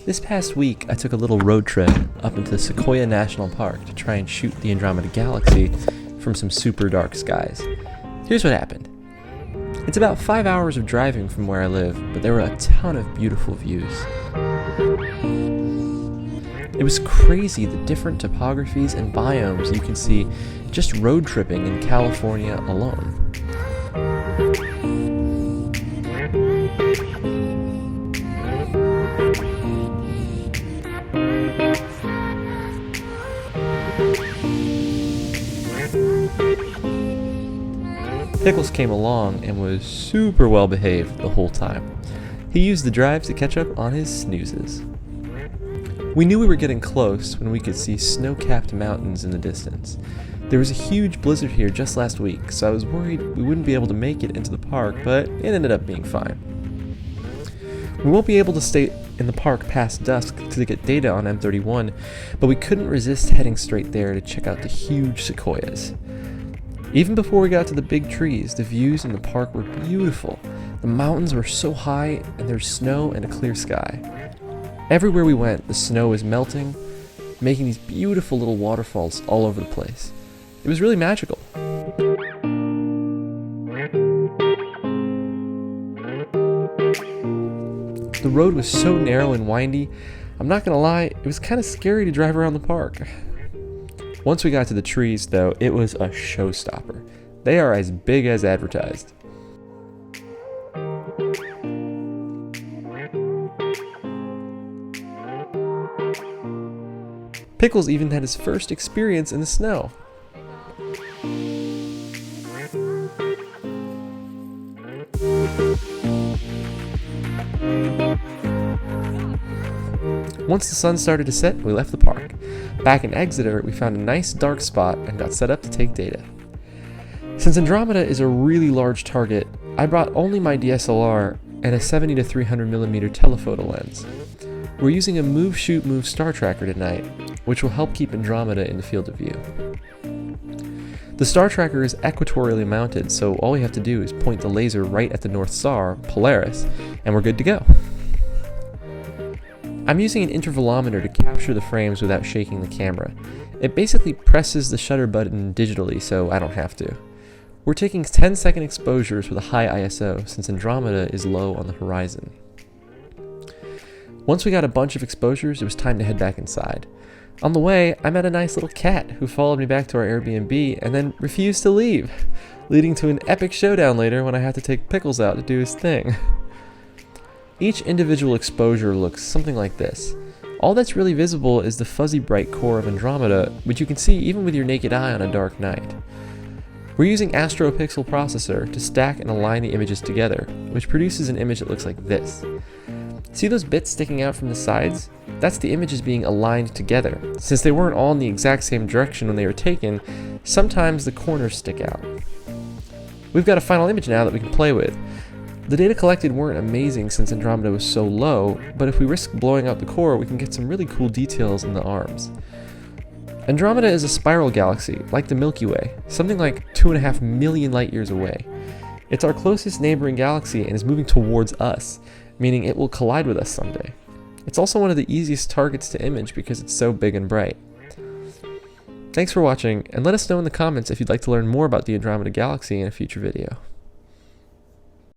This past week, I took a little road trip up into Sequoia National Park to try and shoot the Andromeda Galaxy from some super dark skies. Here's what happened. It's about 5 hours of driving from where I live, but there were a ton of beautiful views. It was crazy the different topographies and biomes you can see just road tripping in California alone. Pickles came along and was super well behaved the whole time. He used the drive to catch up on his snoozes. We knew we were getting close when we could see snow-capped mountains in the distance. There was a huge blizzard here just last week, so I was worried we wouldn't be able to make it into the park, but it ended up being fine. We won't be able to stay in the park past dusk to get data on M31, but we couldn't resist heading straight there to check out the huge sequoias. Even before we got to the big trees, the views in the park were beautiful. The mountains were so high, and there's snow and a clear sky. Everywhere we went, the snow was melting, making these beautiful little waterfalls all over the place. It was really magical. The road was so narrow and windy, I'm not gonna lie, it was kind of scary to drive around the park. Once we got to the trees, though, it was a showstopper. They are as big as advertised. Pickles even had his first experience in the snow. Once the sun started to set, we left the park. Back in Exeter, we found a nice dark spot and got set up to take data. Since Andromeda is a really large target, I brought only my DSLR and a 70 to 300mm telephoto lens. We're using a move shoot move star tracker tonight, which will help keep Andromeda in the field of view. The star tracker is equatorially mounted, so all we have to do is point the laser right at the North Star, Polaris, and we're good to go. I'm using an intervalometer to capture the frames without shaking the camera. It basically presses the shutter button digitally, so I don't have to. We're taking 10-second exposures with a high ISO since Andromeda is low on the horizon. Once we got a bunch of exposures, it was time to head back inside. On the way, I met a nice little cat who followed me back to our Airbnb and then refused to leave, leading to an epic showdown later when I had to take Pickles out to do his thing. Each individual exposure looks something like this. All that's really visible is the fuzzy bright core of Andromeda, which you can see even with your naked eye on a dark night. We're using AstroPixel processor to stack and align the images together, which produces an image that looks like this. See those bits sticking out from the sides? That's the images being aligned together. Since they weren't all in the exact same direction when they were taken, sometimes the corners stick out. We've got a final image now that we can play with. The data collected weren't amazing since Andromeda was so low, but if we risk blowing out the core, we can get some really cool details in the arms. Andromeda is a spiral galaxy, like the Milky Way, something like 2.5 million light years away. It's our closest neighboring galaxy and is moving towards us, meaning it will collide with us someday. It's also one of the easiest targets to image because it's so big and bright. Thanks for watching, and let us know in the comments if you'd like to learn more about the Andromeda Galaxy in a future video.